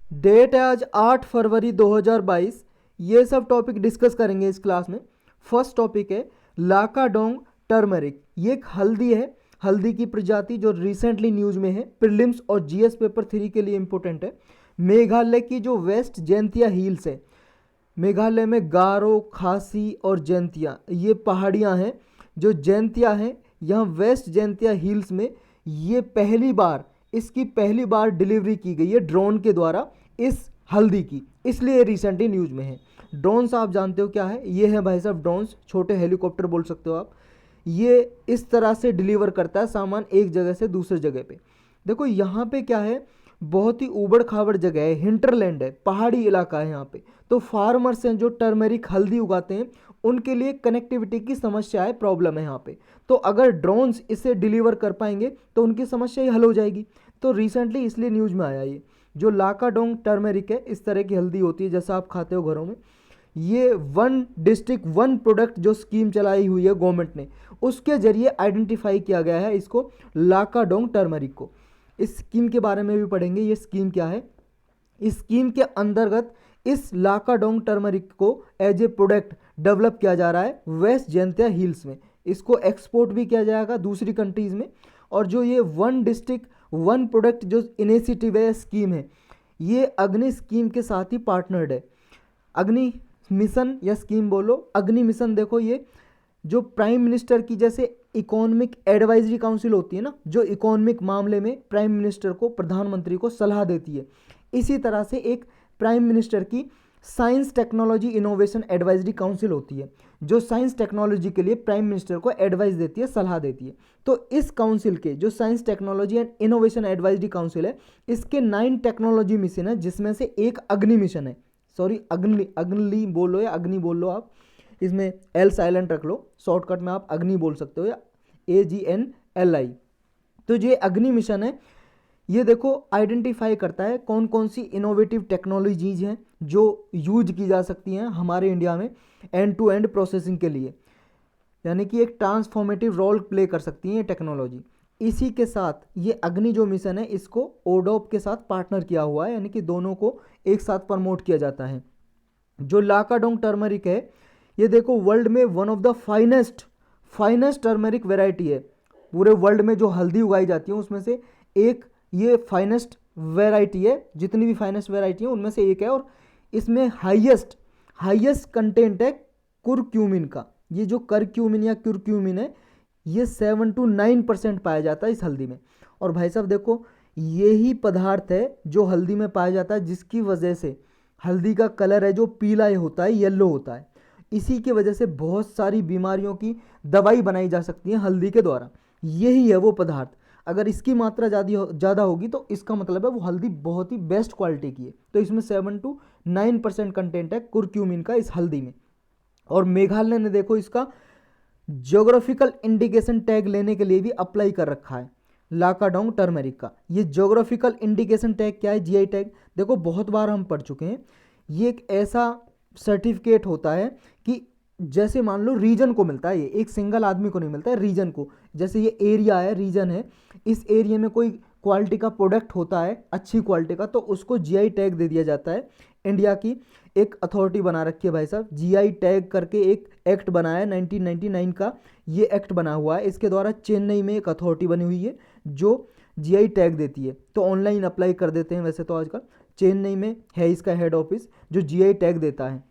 Date है आज 8 फरवरी 2022। ये सब टॉपिक डिस्कस करेंगे इस क्लास में। फर्स्ट टॉपिक है लाकाडोंग टर्मरिक। ये एक हल्दी है, हल्दी की प्रजाति जो रिसेंटली न्यूज़ में है, प्रीलिम्स और जीएस पेपर 3 के लिए इंपॉर्टेंट है। मेघालय की जो वेस्ट जैंतिया हिल्स है, मेघालय में गारो, खासी और जैंतिया ये पहाड़ियाँ हैं। जो जैंतिया हैं यहाँ वेस्ट जैंतिया हिल्स में, ये इसकी पहली बार डिलीवरी की गई है ड्रोन के द्वारा इस हल्दी की, इसलिए रिसेंटली न्यूज़ में है। ड्रोन्स आप जानते हो क्या है? ये है भाई साहब ड्रोन्स, छोटे हेलीकॉप्टर बोल सकते हो आप। ये इस तरह से डिलीवर करता है सामान एक जगह से दूसरे जगह पे। देखो यहाँ पे क्या है, बहुत ही ऊबड़ खाबड़ जगह है, हिंटरलैंड है, पहाड़ी इलाका है यहाँ पे। तो फार्मर्स हैं जो टर्मरिक हल्दी उगाते हैं, उनके लिए कनेक्टिविटी की समस्या है, प्रॉब्लम है यहाँ पे। तो अगर ड्रोन्स इसे डिलीवर कर पाएंगे तो उनकी समस्या ही हल हो जाएगी। तो रिसेंटली इसलिए न्यूज़ में आया ये जो लाकाडोंग टर्मरिक है, इस तरह की हल्दी होती है जैसा आप खाते हो घरों में। ये वन डिस्ट्रिक्ट वन प्रोडक्ट जो स्कीम चलाई हुई है गवर्नमेंट ने, उसके जरिए आइडेंटिफाई किया गया है इसको, लाकाडोंग टर्मरिक को। इस स्कीम के बारे में भी पढ़ेंगे, ये स्कीम क्या है। इस स्कीम के अंतर्गत इस लाकाडोंग टर्मरिक को एज ए प्रोडक्ट डेवलप किया जा रहा है वेस्ट जैंतिया हिल्स में। इसको एक्सपोर्ट भी किया जाएगा दूसरी कंट्रीज़ में। और जो ये वन डिस्ट्रिक्ट वन प्रोडक्ट जो इनिशिएटिव है, स्कीम है, ये अग्नि स्कीम के साथ ही पार्टनर्ड है। अग्नि मिशन या स्कीम बोलो, अग्नि मिशन देखो, ये जो प्राइम मिनिस्टर की जैसे इकोनॉमिक एडवाइजरी काउंसिल होती है ना, जो इकोनॉमिक मामले में प्राइम मिनिस्टर को, प्रधानमंत्री को सलाह देती है, इसी तरह से एक प्राइम मिनिस्टर की science technology innovation advisory council होती है, जो साइंस टेक्नोलॉजी के लिए प्राइम मिनिस्टर को एडवाइस देती है, सलाह देती है। तो इस काउंसिल के जो science technology and innovation advisory council है, इसके 9 टेक्नोलॉजी मिशन है, जिसमें से एक अग्नि मिशन है। सॉरी, अग्नि बोलो या अग्नि बोल लो आप, इसमें एल साइलेंट रख लो, शॉर्टकट में आप अग्नि बोल सकते हो या AGNLI। तो ये अग्नि मिशन है, ये देखो आइडेंटिफाई करता है कौन कौन सी इनोवेटिव टेक्नोलॉजीज हैं जो यूज की जा सकती हैं हमारे इंडिया में एंड टू एंड प्रोसेसिंग के लिए, यानी कि एक ट्रांसफॉर्मेटिव रोल प्ले कर सकती है ये टेक्नोलॉजी। इसी के साथ ये अग्नि जो मिशन है, इसको ओडोप के साथ पार्टनर किया हुआ है, यानी कि दोनों को एक साथ प्रमोट किया जाता है। जो लाकाडोंग टर्मरिक है, ये देखो वर्ल्ड में one of the finest turmeric variety है। पूरे वर्ल्ड में जो हल्दी उगाई जाती है उसमें से एक ये फाइनेस्ट वेराइटी है, जितनी भी फाइनेस्ट वेराइटी है उनमें से एक है। और इसमें हाईएस्ट कंटेंट है कुरक्यूमिन का। ये जो करक्यूमिन या क्यूरक्यूमिन है, ये 7 to 9% पाया जाता है इस हल्दी में। और भाई साहब देखो, यही पदार्थ है जो हल्दी में पाया जाता है, जिसकी वजह से हल्दी का कलर है जो पीला होता है, येलो होता है। इसी की वजह से बहुत सारी बीमारियों की दवाई बनाई जा सकती है हल्दी के द्वारा। यही है वो पदार्थ। अगर इसकी मात्रा ज़्यादा होगी तो इसका मतलब है वो हल्दी बहुत ही बेस्ट क्वालिटी की है। तो इसमें 7 to 9% कंटेंट है कुरक्यूमिन का इस हल्दी में। और मेघालय ने देखो इसका ज्योग्राफिकल इंडिकेशन टैग लेने के लिए भी अप्लाई कर रखा है लाकाडोंग टर्मरिक का। ये ज्योग्राफिकल इंडिकेशन टैग क्या है? GI tag. देखो बहुत बार हम पढ़ चुके हैं, ये एक ऐसा सर्टिफिकेट होता है कि जैसे मान लो रीजन को मिलता है, ये एक सिंगल आदमी को नहीं मिलता है, रीजन को। जैसे ये एरिया है, रीजन है, इस एरिया में कोई क्वालिटी का प्रोडक्ट होता है अच्छी क्वालिटी का, तो उसको GI टैग दे दिया जाता है। इंडिया की एक अथॉरिटी बना रखी है भाई साहब, GI टैग करके एक एक्ट बनाया है 1999 का, ये एक्ट बना हुआ है। इसके द्वारा चेन्नई में एक अथॉरिटी बनी हुई है जो GI टैग देती है। तो ऑनलाइन अप्लाई कर देते हैं वैसे तो आजकल, चेन्नई में है इसका हेड ऑफिस जो GI टैग देता है।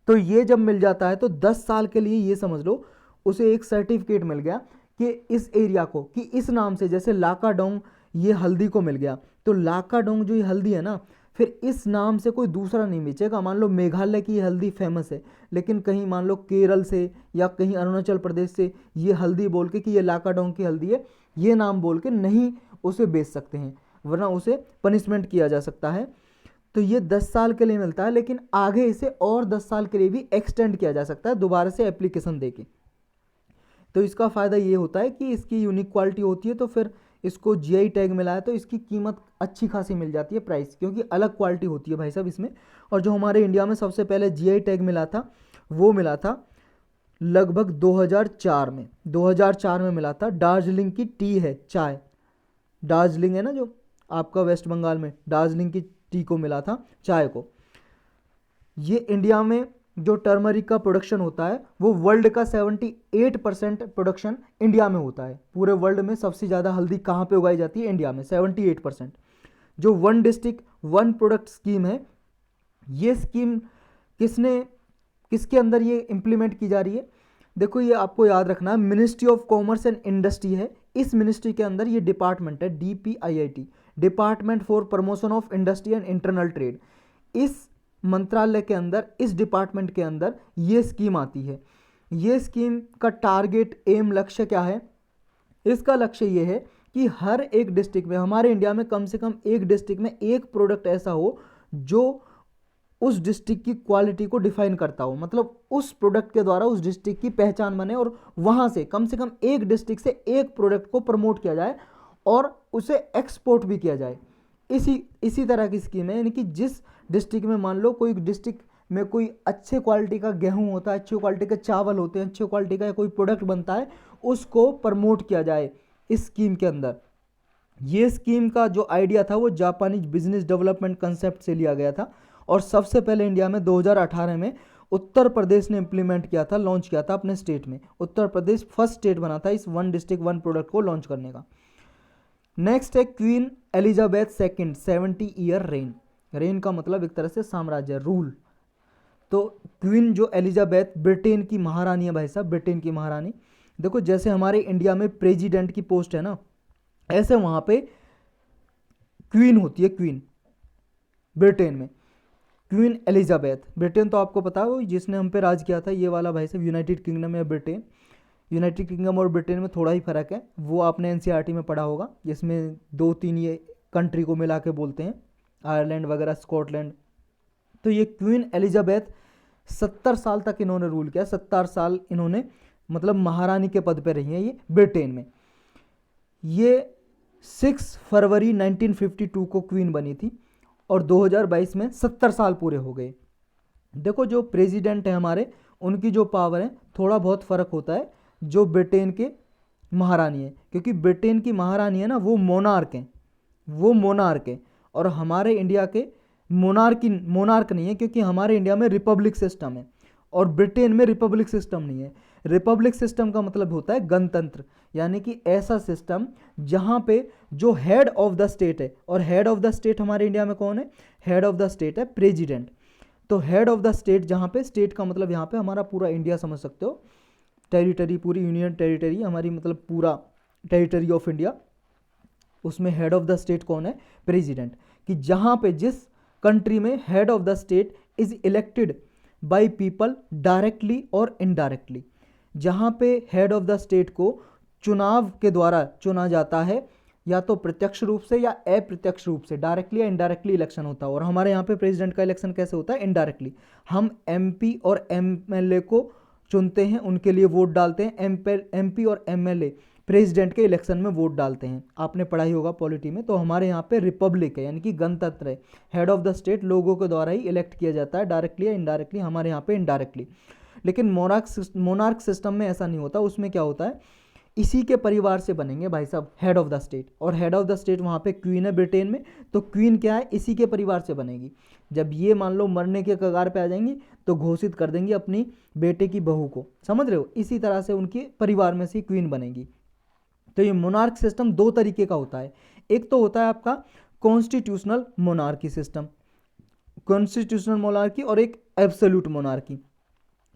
तो ये जब मिल जाता है तो 10 साल के लिए ये समझ लो उसे एक सर्टिफिकेट मिल गया कि इस एरिया को, कि इस नाम से, जैसे लाकाडोंग ये हल्दी को मिल गया, तो लाकाडोंग जो ये हल्दी है ना, फिर इस नाम से कोई दूसरा नहीं बेचेगा। मान लो मेघालय की हल्दी फेमस है, लेकिन कहीं मान लो केरल से या कहीं अरुणाचल प्रदेश से ये हल्दी बोल के कि ये लाकाडोंग की हल्दी है, ये नाम बोल के नहीं उसे बेच सकते हैं, वरना उसे पनिशमेंट किया जा सकता है। तो ये 10 साल के लिए मिलता है, लेकिन आगे इसे और 10 साल के लिए भी एक्सटेंड किया जा सकता है दोबारा से एप्लीकेशन देके। तो इसका फ़ायदा ये होता है कि इसकी यूनिक क्वालिटी होती है, तो फिर इसको GI टैग मिला है तो इसकी कीमत अच्छी खासी मिल जाती है, प्राइस, क्योंकि अलग क्वालिटी होती है भाई साहब इसमें। और जो हमारे इंडिया में सबसे पहले GI टैग मिला था, वो मिला था लगभग 2004 में, 2004 में मिला था। दार्जिलिंग की टी है, चाय, दार्जिलिंग है ना जो आपका वेस्ट बंगाल में, दार्जिलिंग की टी को मिला था, चाय को। ये इंडिया में जो टर्मरिक का प्रोडक्शन होता है वो वर्ल्ड का 78% प्रोडक्शन इंडिया में होता है। पूरे वर्ल्ड में सबसे ज़्यादा हल्दी कहाँ पे उगाई जाती है? इंडिया में, 78%। जो one district one product scheme है, ये स्कीम किसके अंदर ये इम्प्लीमेंट की जा रही है? देखो ये आपको याद रखना है, ministry of commerce and industry है। इस मिनिस्ट्री के अंदर ये डिपार्टमेंट है, DPIIT, department for promotion of industry and internal trade. इस मंत्रालय के अंदर, इस डिपार्टमेंट के अंदर ये स्कीम आती है। ये स्कीम का टारगेट, एम, लक्ष्य क्या है? इसका लक्ष्य ये है कि हर एक डिस्ट्रिक्ट में, हमारे इंडिया में कम से कम एक डिस्ट्रिक्ट में एक प्रोडक्ट ऐसा हो जो उस डिस्ट्रिक्ट की क्वालिटी को डिफाइन करता हो, मतलब उस प्रोडक्ट के द्वारा उस डिस्ट्रिक्ट की पहचान बने और वहाँ से कम एक डिस्ट्रिक्ट से एक प्रोडक्ट को प्रमोट किया जाए और उसे एक्सपोर्ट भी किया जाए। इसी तरह की स्कीम है, यानी कि जिस डिस्ट्रिक्ट में मान लो कोई डिस्ट्रिक्ट में कोई अच्छे क्वालिटी का गेहूं होता है, अच्छी क्वालिटी के चावल होते हैं, अच्छी क्वालिटी का कोई प्रोडक्ट बनता है, उसको प्रमोट किया जाए इस स्कीम के अंदर। ये स्कीम का जो आइडिया था वो जापानीज बिजनेस डेवलपमेंट कंसेप्ट से लिया गया था और सबसे पहले इंडिया में 2018 में उत्तर प्रदेश ने इंप्लीमेंट किया था, लॉन्च किया था अपने स्टेट में। उत्तर प्रदेश फर्स्ट स्टेट बना था इस वन डिस्ट्रिक्ट वन प्रोडक्ट को लॉन्च करने का। नेक्स्ट है queen Elizabeth second 70 year rain. Rain का मतलब एक तरह से साम्राज्य, रूल। तो क्वीन जो एलिजाबेथ ब्रिटेन की महारानी है भाई साहब, ब्रिटेन की महारानी। देखो जैसे हमारे इंडिया में प्रेसिडेंट की पोस्ट है ना, ऐसे वहां पे क्वीन होती है, क्वीन ब्रिटेन में। क्वीन एलिजाबेथ, ब्रिटेन तो आपको पता है जिसने हम पे राज किया था, ये वाला भाई साहब यूनाइटेड किंगडम या ब्रिटेन। यूनाइटेड किंगडम और ब्रिटेन में थोड़ा ही फर्क है, वो आपने NCERT में पढ़ा होगा, जिसमें 2-3 ये कंट्री को मिला के बोलते हैं, आयरलैंड वगैरह, स्कॉटलैंड। तो ये क्वीन एलिजाबेथ 70 साल तक इन्होंने रूल किया, 70 साल इन्होंने मतलब महारानी के पद पे रही हैं ये ब्रिटेन में। ये 6 फरवरी 1952 को क्वीन बनी थी और 2022 में 70 साल पूरे हो गए। देखो जो प्रेसिडेंट है हमारे, उनकी जो पावर है थोड़ा बहुत फ़र्क होता है जो ब्रिटेन के महारानी है, क्योंकि ब्रिटेन की महारानी है ना वो मोनार्क हैं, वो मोनार्क है। और हमारे इंडिया के मोनार्क नहीं है, क्योंकि हमारे इंडिया में रिपब्लिक सिस्टम है और ब्रिटेन में रिपब्लिक सिस्टम नहीं है। रिपब्लिक सिस्टम का मतलब होता है गणतंत्र, यानी कि ऐसा सिस्टम जहां पे जो हेड ऑफ द स्टेट है, और हेड ऑफ द स्टेट हमारे इंडिया में कौन है? हेड ऑफ द स्टेट है प्रेसिडेंट। तो हेड ऑफ द स्टेट, जहां पे स्टेट का मतलब यहाँ पे हमारा पूरा इंडिया समझ सकते हो, टेरिटरी, पूरी यूनियन टेरिटरी हमारी, मतलब पूरा टेरिटरी ऑफ इंडिया, उसमें हेड ऑफ द स्टेट कौन है? प्रेसिडेंट। कि जहां पे जिस कंट्री में head of the state is elected by people directly और इनडायरेक्टली, जहां पे हेड ऑफ द स्टेट को चुनाव के द्वारा चुना जाता है, या तो प्रत्यक्ष रूप से या अप्रत्यक्ष रूप से, डायरेक्टली या इनडायरेक्टली इलेक्शन होता है। और हमारे यहाँ पे प्रेसिडेंट का इलेक्शन कैसे होता है? इनडायरेक्टली। हम MP और MLA को चुनते हैं, उनके लिए वोट डालते हैं। MP और MLA प्रेसिडेंट के इलेक्शन में वोट डालते हैं, आपने पढ़ाई होगा पॉलिटी में। तो हमारे यहाँ पे रिपब्लिक है, यानी कि गणतंत्र है। हेड ऑफ द स्टेट लोगों के द्वारा ही इलेक्ट किया जाता है, डायरेक्टली या इनडायरेक्टली, हमारे यहाँ पे इनडायरेक्टली। लेकिन मोनार्क सिस्टम में ऐसा नहीं होता। उसमें क्या होता है, इसी के परिवार से बनेंगे भाई साहब हेड ऑफ द स्टेट, और हेड ऑफ द स्टेट वहाँ पे क्वीन है ब्रिटेन में। तो क्वीन क्या है? इसी के परिवार से बनेगी। जब ये मान लो मरने के कगार पे आ जाएंगी तो घोषित कर देंगी अपनी बेटे की बहू को, समझ रहे हो? इसी तरह से उनके परिवार में से क्वीन बनेगी। तो ये मोनार्क सिस्टम 2 तरीके का होता है। एक तो होता है आपका constitutional monarchy system, constitutional monarchy, और एक एब्सोल्यूट मोनार्की।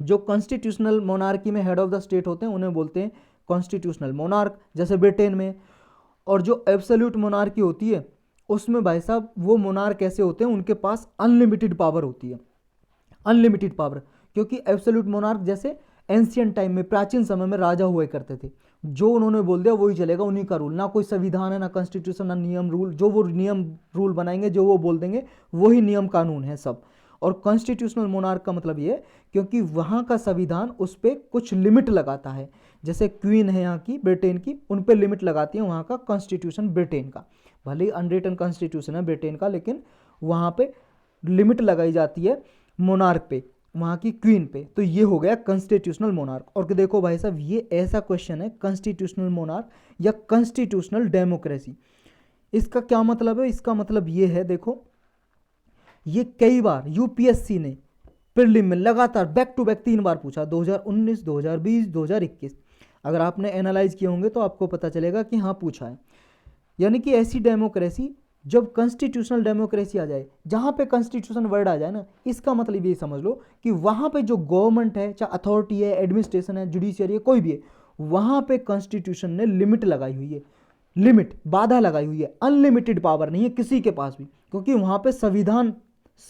जो कॉन्स्टिट्यूशनल मोनार्की में हेड ऑफ द स्टेट होते हैं उन्हें बोलते हैं कॉन्स्टिट्यूशनल मोनार्क, जैसे ब्रिटेन में। और जो एब्सोल्यूट मोनार्की होती है उसमें भाई साहब वो मोनार्क ऐसे होते हैं उनके पास अनलिमिटेड पावर होती है, अनलिमिटेड पावर। क्योंकि एब्सोल्यूट मोनार्क जैसे एंशियंट टाइम में, प्राचीन समय में राजा हुआ करते थे, जो उन्होंने बोल दिया वही चलेगा, उन्हीं का रूल। ना कोई संविधान है, ना कॉन्स्टिट्यूशन, ना नियम रूल, जो वो नियम रूल बनाएंगे, जो वो बोल देंगे वही नियम कानून है सब। और कॉन्स्टिट्यूशनल मोनार्क का मतलब ये है क्योंकि वहाँ का संविधान उस पर कुछ लिमिट लगाता है। जैसे क्वीन है यहाँ की ब्रिटेन की, उन पर लिमिट लगाती है वहाँ का कॉन्स्टिट्यूशन ब्रिटेन का। भले ही अनरिटन कॉन्स्टिट्यूशन है ब्रिटेन का, लेकिन वहाँ पे लिमिट लगाई जाती है मोनार्क पे, वहाँ की क्वीन पे। तो ये हो गया कॉन्स्टिट्यूशनल मोनार्क। और देखो भाई साहब ये ऐसा क्वेश्चन है, कॉन्स्टिट्यूशनल मोनार्क या कॉन्स्टिट्यूशनल डेमोक्रेसी, इसका क्या मतलब है? इसका मतलब ये है, देखो ये कई बार यूपीएससी ने प्रीलिम में लगातार बैक टू बैक 3 बार पूछा, 2019, 2020, 2021। अगर आपने एनालाइज किए होंगे तो आपको पता चलेगा कि हाँ पूछा है। यानी कि ऐसी डेमोक्रेसी, जब कॉन्स्टिट्यूशनल डेमोक्रेसी आ जाए, जहाँ पे कॉन्स्टिट्यूशन वर्ड आ जाए ना, इसका मतलब ये समझ लो कि वहाँ पे जो गवर्नमेंट है, चाहे अथॉरिटी है, एडमिनिस्ट्रेशन है, जुडिशियरी है, कोई भी है, वहाँ पे कॉन्स्टिट्यूशन ने लिमिट लगाई हुई है, लिमिट, बाधा लगाई हुई है। अनलिमिटेड पावर नहीं है किसी के पास भी, क्योंकि वहाँ पे संविधान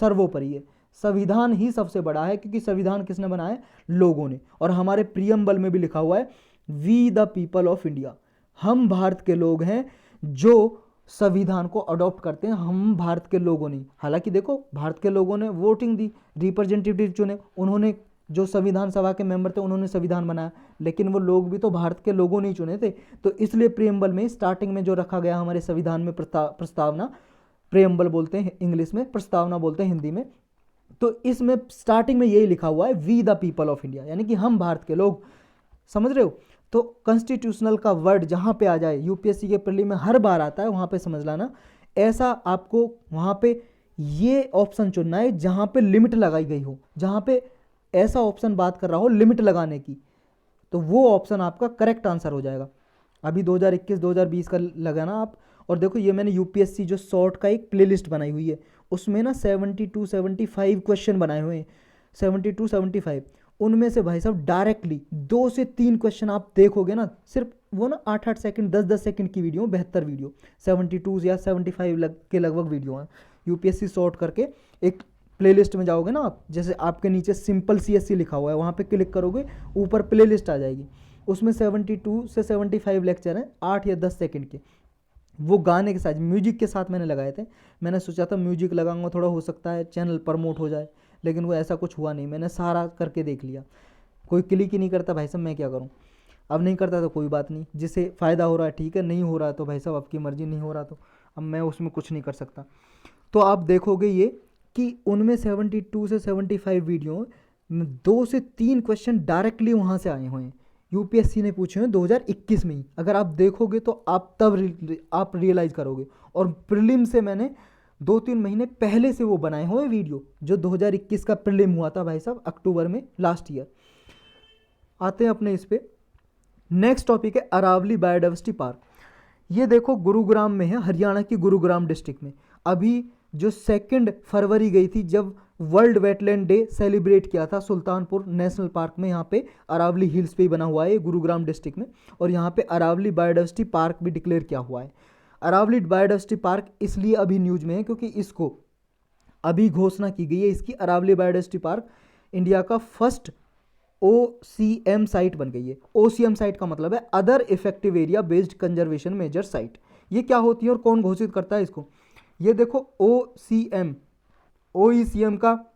सर्वोपरि है। संविधान ही सबसे बड़ा है, क्योंकि संविधान किसने बनाया? लोगों ने। और हमारे प्रियम्बल में भी लिखा हुआ है, we the people of India, हम भारत के लोग हैं जो संविधान को अडॉप्ट करते हैं, हम भारत के लोगों ने। हालांकि देखो, भारत के लोगों ने वोटिंग दी, रिप्रेजेंटेटिव चुने, उन्होंने जो संविधान सभा के मेंबर थे उन्होंने संविधान बनाया, लेकिन वो लोग भी तो भारत के लोगों ने ही चुने थे। तो इसलिए प्रियम्बल में स्टार्टिंग में जो रखा गया हमारे संविधान में प्रस्तावना, प्रियम्बल बोलते हैं इंग्लिश में, प्रस्तावना बोलते हैं हिंदी में, तो इसमें स्टार्टिंग में यही लिखा हुआ है, we the people of India, यानी कि हम भारत के लोग। समझ रहे हो? तो कॉन्स्टिट्यूशनल का वर्ड जहाँ पे आ जाए, यूपीएससी के प्रीलिम में हर बार आता है, वहाँ पे समझ लाना, ऐसा आपको वहाँ पे ये ऑप्शन चुनना है जहाँ पे लिमिट लगाई गई हो, जहाँ पे ऐसा ऑप्शन बात कर रहा हो लिमिट लगाने की, तो वो ऑप्शन आपका करेक्ट आंसर हो जाएगा। अभी 2021 2020 का लगाना आप। और देखो, ये मैंने यूपीएससी जो शॉर्ट का एक प्लेलिस्ट बनाई हुई है, उसमें ना 72 75 क्वेश्चन बनाए हुए हैं, 72 75। उनमें से भाई साहब डायरेक्टली 2 से 3 क्वेश्चन आप देखोगे ना, सिर्फ वो ना 8-8 सेकंड 10-10 सेकंड की वीडियो, 72 वीडियो, 72 या 75 के लगभग वीडियो हैं। यूपीएससी शॉर्ट करके एक प्लेलिस्ट में जाओगे ना आप, जैसे आपके नीचे सिंपल सीएससी लिखा हुआ है, वहाँ पे क्लिक करोगे, ऊपर प्लेलिस्ट आ जाएगी, उसमें 72 से 75 लेक्चर हैं 8 या 10 सेकंड के। वो गाने के साथ, म्यूजिक के साथ मैंने लगाए थे। मैंने सोचा था म्यूजिक लगाऊंगा, थोड़ा हो सकता है चैनल प्रमोट हो जाए, लेकिन वो ऐसा कुछ हुआ नहीं। मैंने सारा करके देख लिया, कोई क्लिक ही नहीं करता भाई साहब, मैं क्या करूं? अब नहीं करता तो कोई बात नहीं, जिसे फ़ायदा हो रहा है ठीक है, नहीं हो रहा है तो भाई साहब आपकी मर्ज़ी, नहीं हो रहा तो अब मैं उसमें कुछ नहीं कर सकता। तो आप देखोगे ये कि उनमें 72 से 75 वीडियो, 2 से 3 क्वेश्चन डायरेक्टली वहाँ से आए हुए हैं, यूपीएससी ने पूछे हैं 2021 में ही। अगर आप देखोगे तो आप तब आप रियलाइज़ करोगे। और प्रीलिम से मैंने 2-3 महीने पहले से वो बनाए हुए वीडियो, जो 2021 का प्रीलिम हुआ था भाई साहब अक्टूबर में लास्ट ईयर। आते हैं अपने इस पे, नेक्स्ट टॉपिक है अरावली बायोडाइवर्सिटी पार्क। ये देखो गुरुग्राम में है, हरियाणा की गुरुग्राम डिस्ट्रिक्ट में। अभी जो 2 फरवरी गई थी, जब वर्ल्ड वेटलैंड डे सेलिब्रेट किया था सुल्तानपुर नेशनल पार्क में, यहाँ पे अरावली हिल्स पे ही बना हुआ है गुरुग्राम डिस्ट्रिक्ट में, और यहाँ पे अरावली बायोडाइवर्सिटी पार्क भी डिक्लेयर किया हुआ है। अरावली बायोडाइवर्सिटी पार्क इसलिए अभी न्यूज में है क्योंकि इसको अभी घोषणा की गई है, इसकी अरावली बायोडाइवर्सिटी पार्क इंडिया का फर्स्ट OCM साइट बन गई है। OCM साइट का मतलब है other effective area based conservation measure site. ये क्या होती है और कौन घोषित करता है इसको? ये देखो OCM, OECM का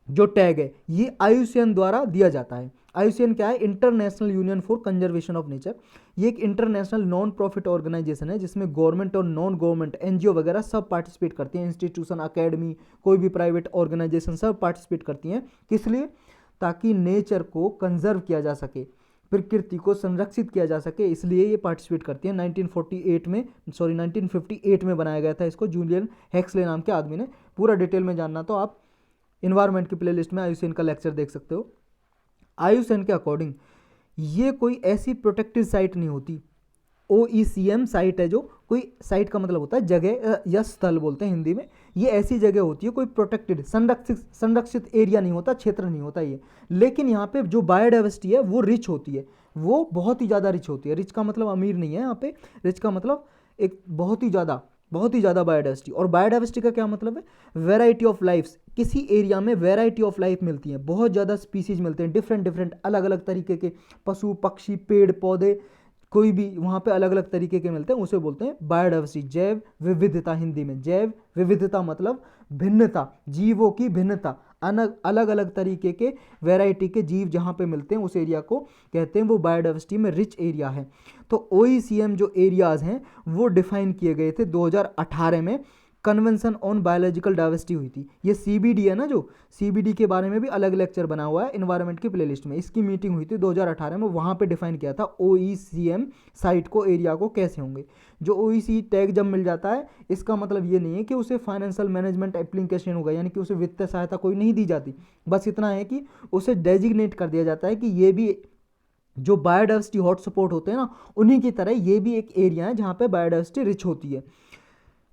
जो टैग है ये IUCN द्वारा दिया जाता है। IUCN क्या है? International union for conservation of nature. ये एक इंटरनेशनल नॉन प्रॉफिट ऑर्गेनाइजेशन है जिसमें गवर्नमेंट और नॉन गवर्नमेंट NGO वगैरह सब पार्टिसिपेट करती हैं, इंस्टीट्यूशन, अकेडमी, कोई भी प्राइवेट ऑर्गेनाइजेशन सब पार्टिसिपेट करती हैं। किस लिए? ताकि नेचर को कंजर्व किया जा सके, प्रकृति को संरक्षित किया जा सके, इसलिए ये पार्टिसिपेट करती है। 1958 में बनाया गया था इसको, जूलियन हेक्सले नाम के आदमी ने। पूरा डिटेल में जानना तो आप इन्वायरमेंट की प्लेलिस्ट में IUCN का लेक्चर देख सकते हो। IUCN के अकॉर्डिंग ये कोई ऐसी प्रोटेक्टेड साइट नहीं होती। OECM साइट है, जो कोई साइट का मतलब होता है जगह या स्थल बोलते हैं हिंदी में। ये ऐसी जगह होती है, कोई प्रोटेक्टेड संरक्षित एरिया नहीं होता, क्षेत्र नहीं होता ये। लेकिन यहाँ पे जो बायोडाइवर्सिटी है वो रिच होती है, वो बहुत ही ज़्यादा रिच होती है। रिच का मतलब अमीर नहीं है यहाँ पे, रिच का मतलब एक बहुत ही ज़्यादा बायोडाइवर्सिटी। और बायोडाइवर्सिटी का क्या मतलब है? Variety of lifes. किसी एरिया में वेराइटी ऑफ लाइफ मिलती है, बहुत ज़्यादा स्पीसीज मिलते हैं, डिफरेंट अलग अलग तरीके के पशु पक्षी पेड़ पौधे, कोई भी वहाँ पे अलग अलग तरीके के मिलते हैं, उसे बोलते हैं बायोडाइवर्सिटी, जैव विविधता। हिंदी में जैव विविधता मतलब भिन्नता, जीवों की भिन्नता, अलग अलग तरीके के वैरायटी के जीव जहाँ पे मिलते हैं उस एरिया को कहते हैं वो बायोडाइवर्सिटी में रिच एरिया है। तो OECM जो एरियाज़ हैं वो डिफाइन किए गए थे 2018 में कन्वेंशन ऑन बायोलॉजिकल डाइवर्सिटी हुई थी। ये CBD है ना, जो CBD के बारे में भी अलग लेक्चर बना हुआ है इन्वायरमेंट की प्लेलिस्ट में। इसकी मीटिंग हुई थी 2018 में, वहाँ पे डिफाइन किया था OECM साइट को, एरिया को कैसे होंगे। जो OEC टैग जब मिल जाता है, इसका मतलब ये नहीं है कि उसे फाइनेंशियल मैनेजमेंट एप्लीकेशन होगा, यानी कि उसे वित्तीय सहायता कोई नहीं दी जाती। बस इतना है कि उसे डेजिग्नेट कर दिया जाता है कि ये भी जो बायोडाइवर्सिटी हॉटस्पॉट होते हैं ना, उन्हीं की तरह ये भी एक एरिया है जहाँ पे बायोडाइवर्सिटी रिच होती है।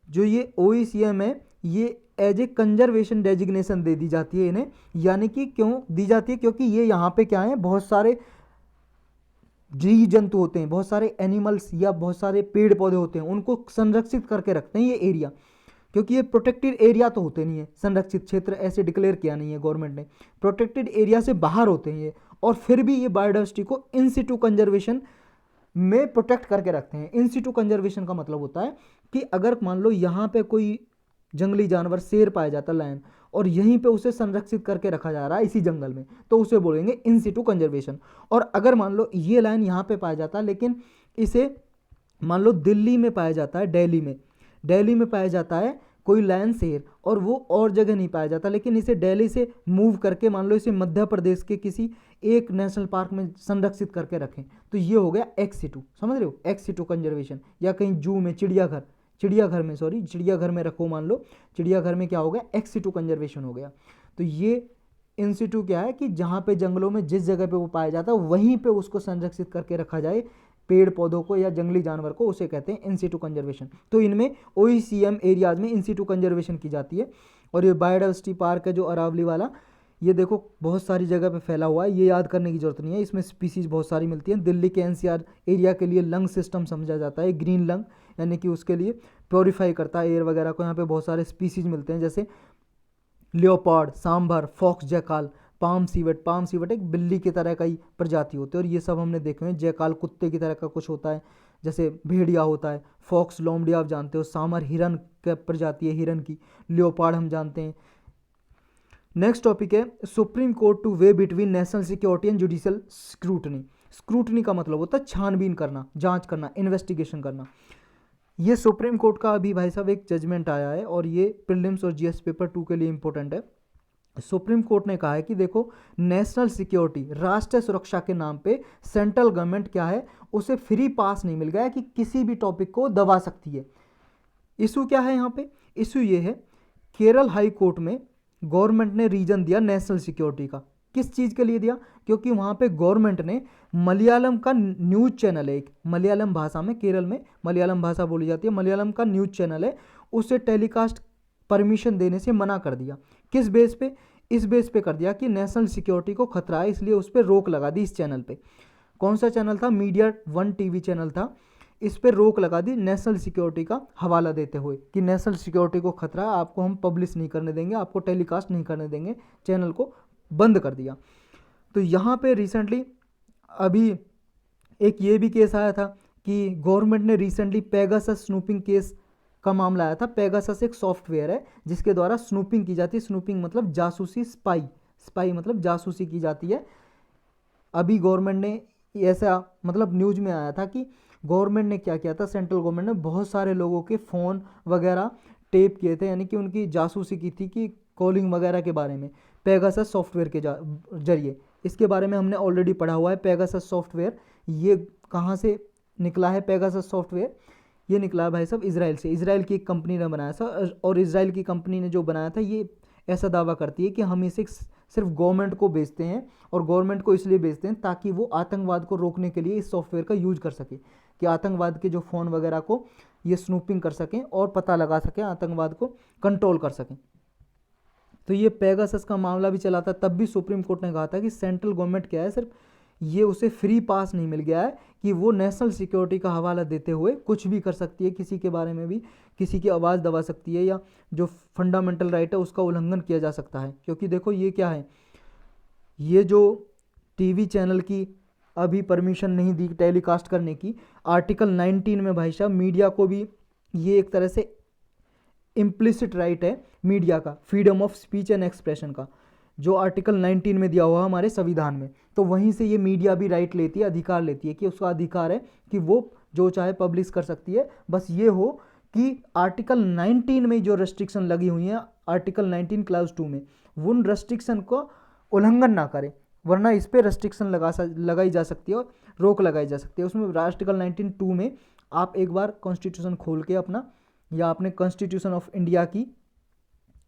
जो ये OECM है, ये एज ए कंजर्वेशन डेजिग्नेशन दे दी जाती है इन्हें, यानी कि क्यों दी जाती है, क्योंकि ये यहाँ पे क्या है, बहुत सारे जीव जंतु होते हैं, बहुत सारे एनिमल्स या बहुत सारे पेड़ पौधे होते हैं, उनको संरक्षित करके रखते हैं ये एरिया। क्योंकि ये प्रोटेक्टेड एरिया तो होते नहीं है, संरक्षित क्षेत्र ऐसे डिक्लेयर किया नहीं है गवर्नमेंट ने, प्रोटेक्टेड एरिया से बाहर होते हैं ये, और फिर भी ये बायोडाइवर्सिटी को इन सिटू कंजर्वेशन में प्रोटेक्ट करके रखते हैं। इन सिटू कंजर्वेशन का मतलब होता है कि अगर मान लो यहाँ पे कोई जंगली जानवर शेर पाया जाता है, लायन, और यहीं पे उसे संरक्षित करके रखा जा रहा है इसी जंगल में, तो उसे बोलेंगे इन सिटू कंजर्वेशन। और अगर मान लो ये लायन यहाँ पे पाया जाता है, लेकिन इसे मान लो दिल्ली में पाया जाता है, दिल्ली में पाया जाता है कोई लायन शेर, और वो और जगह नहीं पाया जाता, लेकिन इसे दिल्ली से मूव करके मान लो इसे मध्य प्रदेश के किसी एक नेशनल पार्क में संरक्षित करके रखें, तो ये हो गया एक्स सिटू, समझ रहे हो, एक्स सिटू कंजर्वेशन। या कहीं जू में, चिड़ियाघर में रखो, मान लो चिड़ियाघर में क्या हो गया, एक्स सिटू कंजर्वेशन हो गया। तो ये इन सिटू क्या है कि जहाँ पे जंगलों में जिस जगह पे वो पाया जाता है वहीं पे उसको संरक्षित करके रखा जाए, पेड़ पौधों को या जंगली जानवर को, उसे कहते हैं इन सिटू कंजर्वेशन। तो इनमें OECM एरियाज में इन सिटू कंजर्वेशन की जाती है। और ये बायोडाइवर्सिटी पार्क है जो अरावली वाला, ये देखो बहुत सारी जगह पे फैला हुआ है, ये याद करने की जरूरत नहीं है, इसमें स्पीसीज बहुत सारी मिलती हैं। दिल्ली के NCR एरिया के लिए लंग सिस्टम समझा जाता है, ग्रीन लंग, यानी कि उसके लिए प्योरीफाई करता है एयर वगैरह को। यहाँ पे बहुत सारे स्पीसीज मिलते हैं, जैसे leopard, sambar, fox jackal, palm civet एक बिल्ली की तरह का ही प्रजाति होते हैं, और ये सब हमने देखे हैं। जैकाल कुत्ते की तरह का कुछ होता है, जैसे भेड़िया होता है। फॉक्स लोमड़ी आप जानते हो, सामर हिरन का प्रजाति है, हिरन की। लियोपार्ड हम जानते हैं। नेक्स्ट टॉपिक है supreme court two way between national security and judicial scrutiny. Scrutiny का मतलब होता है छानबीन करना, जांच करना, इन्वेस्टिगेशन करना। ये सुप्रीम कोर्ट का अभी भाई साहब एक जजमेंट आया है, और ये प्रीलिम्स और GS पेपर 2 के लिए इंपॉर्टेंट है। सुप्रीम कोर्ट ने कहा है कि देखो, नेशनल सिक्योरिटी, राष्ट्रीय सुरक्षा के नाम पे सेंट्रल गवर्नमेंट क्या है, उसे फ्री पास नहीं मिल गया है कि किसी भी टॉपिक को दबा सकती है। इशू क्या है यहाँ पे, इशू ये है, केरल हाई कोर्ट में गवर्नमेंट ने रीजन दिया नेशनल सिक्योरिटी का। किस चीज़ के लिए दिया, क्योंकि वहाँ पे गवर्नमेंट ने मलयालम का न्यूज़ चैनल है एक, मलयालम भाषा में, केरल में मलयालम भाषा बोली जाती है, मलयालम का न्यूज़ चैनल है, उसे टेलीकास्ट परमिशन देने से मना कर दिया। किस बेस पे, इस बेस पे कर दिया कि नेशनल सिक्योरिटी को खतरा है, इसलिए उस पर रोक लगा दी। इस चैनल पे, कौन सा चैनल था, मीडिया 1 TV चैनल था, इस पर रोक लगा दी नेशनल सिक्योरिटी का हवाला देते हुए कि नेशनल सिक्योरिटी को खतरा है, आपको हम पब्लिश नहीं करने देंगे, आपको टेलीकास्ट नहीं करने देंगे, चैनल को बंद कर दिया। तो यहाँ पे रिसेंटली अभी एक ये भी केस आया था कि गवर्नमेंट ने रिसेंटली पेगासस स्नूपिंग केस का मामला आया था। पेगासस एक सॉफ्टवेयर है जिसके द्वारा स्नूपिंग की जाती है, स्नूपिंग मतलब जासूसी, स्पाई मतलब जासूसी की जाती है। अभी गवर्नमेंट ने ऐसा, मतलब न्यूज़ में आया था कि गवर्नमेंट ने क्या किया था, सेंट्रल गवर्नमेंट ने बहुत सारे लोगों के फ़ोन वगैरह टेप किए थे, यानी कि उनकी जासूसी की थी कि कॉलिंग वगैरह के बारे में, पेगासस सॉफ्टवेयर के जरिए। इसके बारे में हमने ऑलरेडी पढ़ा हुआ है। पेगासस सॉफ्टवेयर ये कहाँ से निकला है, पेगासस सॉफ्टवेयर ये निकला है भाई साहब इजराइल से, इजराइल की एक कंपनी ने बनाया था, और इजराइल की कंपनी ने जो बनाया था ये ऐसा दावा करती है कि हम इसे सिर्फ गवर्नमेंट को बेचते हैं, और गवर्नमेंट को इसलिए बेचते हैं ताकि वो आतंकवाद को रोकने के लिए इस सॉफ्टवेयर का यूज कर सके, कि आतंकवाद के जो फ़ोन वगैरह को ये स्नूपिंग कर सकें और पता लगा सकें, आतंकवाद को कंट्रोल कर सकें। तो ये पेगासस का मामला भी चला था, तब भी सुप्रीम कोर्ट ने कहा था कि सेंट्रल गवर्नमेंट क्या है, सिर्फ ये उसे फ्री पास नहीं मिल गया है कि वो नेशनल सिक्योरिटी का हवाला देते हुए कुछ भी कर सकती है, किसी के बारे में भी, किसी की आवाज़ दबा सकती है, या जो फंडामेंटल राइट है उसका उल्लंघन किया जा सकता है। क्योंकि देखो ये क्या है, ये जो TV चैनल की अभी परमिशन नहीं दी टेलीकास्ट करने की, आर्टिकल 19 में भाई साहब मीडिया को भी ये एक तरह से इम्प्लिसिट राइट है मीडिया का, freedom of speech and expression का, जो आर्टिकल 19 में दिया हुआ है हमारे संविधान में। तो वहीं से ये मीडिया भी राइट लेती है, अधिकार लेती है कि उसका अधिकार है कि वो जो चाहे पब्लिश कर सकती है, बस ये हो कि आर्टिकल 19 में जो रेस्ट्रिक्शन लगी हुई हैं, आर्टिकल 19 क्लास 2 में, वो उन रेस्ट्रिक्शन को उल्लंघन ना करें, वरना इस पर रेस्ट्रिक्शन लगाई जा सकती है और रोक लगाई जा सकती है। उसमें आर्टिकल 19(2) में आप एक बार कॉन्स्टिट्यूशन खोल के अपना, या आपने कॉन्स्टिट्यूशन ऑफ इंडिया की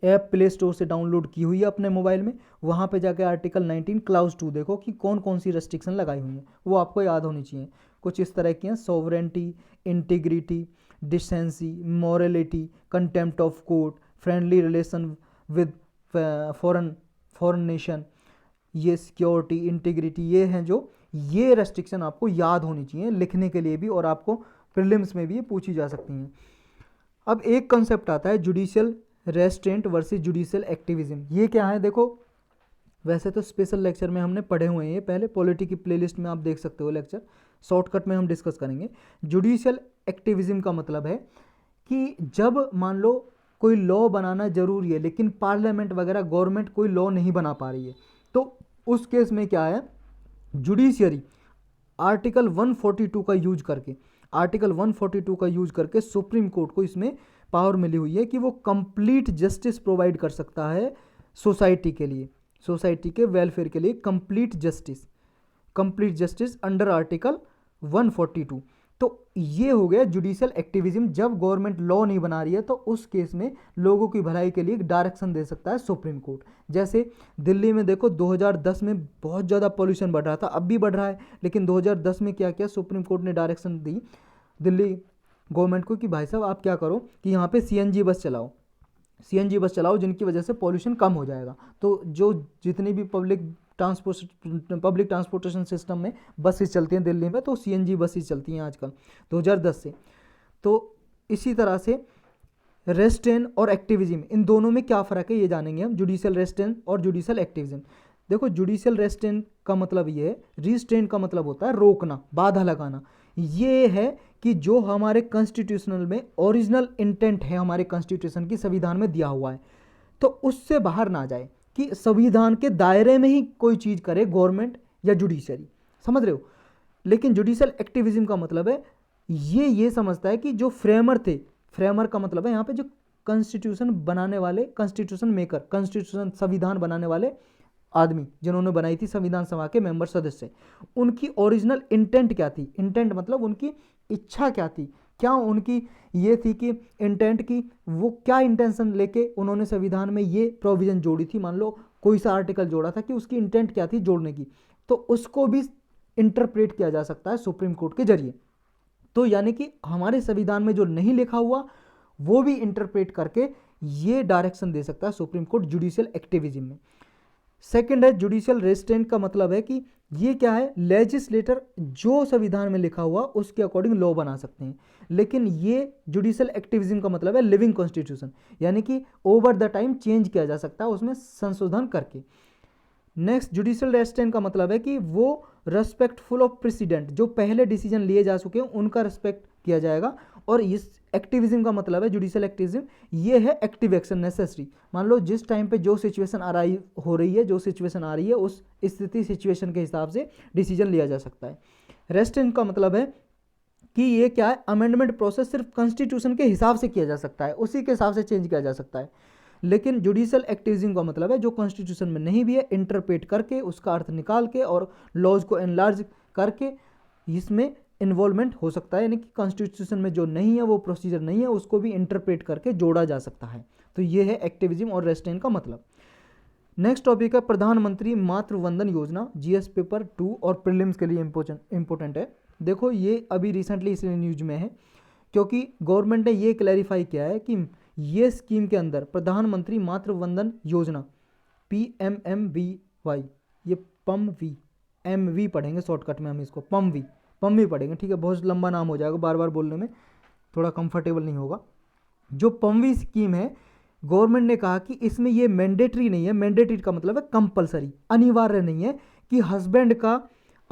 ऐप प्ले स्टोर से डाउनलोड की हुई है अपने मोबाइल में, वहाँ पे जाके आर्टिकल 19 क्लाउज 2 देखो कि कौन कौन सी रेस्ट्रिक्शन लगाई हुई हैं, वो आपको याद होनी चाहिए। कुछ इस तरह की हैं: sovereignty, integrity, decency, morality, contempt of court, friendly relation with foreign nation, ये सिक्योरिटी, इंटीग्रिटी, ये हैं जो ये रेस्ट्रिक्शन आपको याद होनी चाहिए लिखने के लिए भी, और आपको प्रीलिम्स में भी ये पूछी जा सकती हैं। अब एक कंसेप्ट आता है judicial restaurant versus judicial activism. ये क्या है? देखो, वैसे तो स्पेशल लेक्चर में हमने पढ़े हुए हैं ये पहले, पॉलिटी की प्लेलिस्ट में आप देख सकते हो लेक्चर, शॉर्टकट में हम डिस्कस करेंगे। जुडिशियल एक्टिविज्म का मतलब है कि जब मान लो कोई लॉ बनाना जरूरी है लेकिन पार्लियामेंट वगैरह गवर्नमेंट कोई लॉ नहीं बना पा रही है, तो उस केस में क्या है, जुडिशियरी आर्टिकल 142 का यूज करके, आर्टिकल 142 का यूज करके सुप्रीम कोर्ट को इसमें पावर मिली हुई है कि वो कंप्लीट जस्टिस प्रोवाइड कर सकता है सोसाइटी के लिए, सोसाइटी के वेलफेयर के लिए कंप्लीट जस्टिस अंडर आर्टिकल 142। तो ये हो गया जुडिशियल एक्टिविज्म। जब गवर्नमेंट लॉ नहीं बना रही है तो उस केस में लोगों की भलाई के लिए डायरेक्शन दे सकता है सुप्रीम कोर्ट। जैसे दिल्ली में देखो 2010 में बहुत ज़्यादा पॉल्यूशन बढ़ रहा था, अब भी बढ़ रहा है, लेकिन 2010 में क्या किया, सुप्रीम कोर्ट ने डायरेक्शन दी दिल्ली गवर्नमेंट को कि भाई साहब आप क्या करो कि यहाँ पे सीएनजी बस चलाओ जिनकी वजह से पॉल्यूशन कम हो जाएगा। तो जो जितनी भी पब्लिक ट्रांसपोर्टेशन सिस्टम में बसेस चलती हैं दिल्ली में, तो सीएनजी बसेस चलती हैं आजकल 2010 से। तो इसी तरह से रेस्ट्रेन और एक्टिविज्म, इन दोनों में क्या फ़र्क है ये जानेंगे हम, जुडिशियल रेस्ट्रेन और जुडिशियल एक्टिविज्म। देखो, जुडिशियल रेस्ट्रेन का मतलब ये है, रिस्ट्रेन का मतलब होता है रोकना, बाधा लगाना। ये है कि जो हमारे कॉन्स्टिट्यूशनल में ओरिजिनल इंटेंट है, हमारे कॉन्स्टिट्यूशन की संविधान में दिया हुआ है, तो उससे बाहर ना जाए, कि संविधान के दायरे में ही कोई चीज़ करे गवर्नमेंट या जुडिशरी, समझ रहे हो। लेकिन जुडिशियल एक्टिविज्म का मतलब है ये समझता है कि जो फ्रेमर थे, फ्रेमर का मतलब है यहाँ पे जो कॉन्स्टिट्यूशन बनाने वाले, कॉन्स्टिट्यूशन मेकर, कॉन्स्टिट्यूशन संविधान बनाने वाले आदमी जिन्होंने बनाई थी संविधान सभा के मेंबर सदस्य, उनकी ओरिजिनल इंटेंट क्या थी। इंटेंट मतलब उनकी इच्छा क्या थी, क्या उनकी ये थी कि इंटेंट की, वो क्या इंटेंशन लेके उन्होंने संविधान में ये प्रोविजन जोड़ी थी। मान लो कोई सा आर्टिकल जोड़ा था कि उसकी इंटेंट क्या थी जोड़ने की, तो उसको भी इंटरप्रेट किया जा सकता है सुप्रीम कोर्ट के जरिए। तो यानी कि हमारे संविधान में जो नहीं लिखा हुआ वो भी इंटरप्रेट करके ये डायरेक्शन दे सकता है सुप्रीम कोर्ट जुडिशियल एक्टिविज्म में। सेकंड है जुडिशियल रेस्ट्रेंट का मतलब है कि ये क्या है, लेजिस्लेटर जो संविधान में लिखा हुआ उसके अकॉर्डिंग लॉ बना सकते हैं। लेकिन ये जुडिशियल एक्टिविज्म का मतलब है लिविंग कॉन्स्टिट्यूशन, यानी कि ओवर द टाइम चेंज किया जा सकता है उसमें संशोधन करके। नेक्स्ट, जुडिशियल रेस्ट्रेंट का मतलब है कि वो रेस्पेक्टफुल ऑफ प्रेसिडेंट, जो पहले डिसीजन लिए जा चुके हैं उनका रेस्पेक्ट किया जाएगा। और इस एक्टिविज्म का मतलब है, जुडिशियल एक्टिविज्म, ये है एक्टिव एक्शन नेसेसरी। मान लो जिस टाइम पे जो सिचुएशन हो रही है, जो सिचुएशन आ रही है, उस स्थिति सिचुएशन के हिसाब से डिसीजन लिया जा सकता है। रेस्ट्रेंट का मतलब है कि ये क्या है, अमेंडमेंट प्रोसेस सिर्फ कॉन्स्टिट्यूशन के हिसाब से किया जा सकता है, उसी के हिसाब से चेंज किया जा सकता है। लेकिन जुडिशियल एक्टिविज्म का मतलब है जो कॉन्स्टिट्यूशन में नहीं भी है, इंटरप्रेट करके उसका अर्थ निकाल के और लॉज को एनलार्ज करके इसमें इन्वॉल्वमेंट हो सकता है, यानी कि कॉन्स्टिट्यूशन में जो नहीं है, वो प्रोसीजर नहीं है, उसको भी इंटरप्रेट करके जोड़ा जा सकता है। तो ये है एक्टिविज्म और रेस्ट्रेंट का मतलब। नेक्स्ट टॉपिक है प्रधानमंत्री मातृ वंदन योजना, जीएस पेपर 2 और प्रीलिम्स के लिए इंपॉर्टेंट है। देखो, ये अभी रिसेंटली इसलिए न्यूज में है क्योंकि गवर्नमेंट ने ये क्लैरिफाई किया है कि ये स्कीम के अंदर प्रधानमंत्री मातृ वंदन योजना PMMVY, ये PMV, MV पढ़ेंगे शॉर्टकट में हम इसको, PMV पढ़ेंगे, ठीक है, बहुत लंबा नाम हो जाएगा, बार बार बोलने में थोड़ा कंफर्टेबल नहीं होगा। जो PMV स्कीम है, गवर्नमेंट ने कहा कि इसमें ये मैंडेटरी नहीं है, मैंडेटरी का मतलब है कंपलसरी, अनिवार्य नहीं है कि हस्बैंड का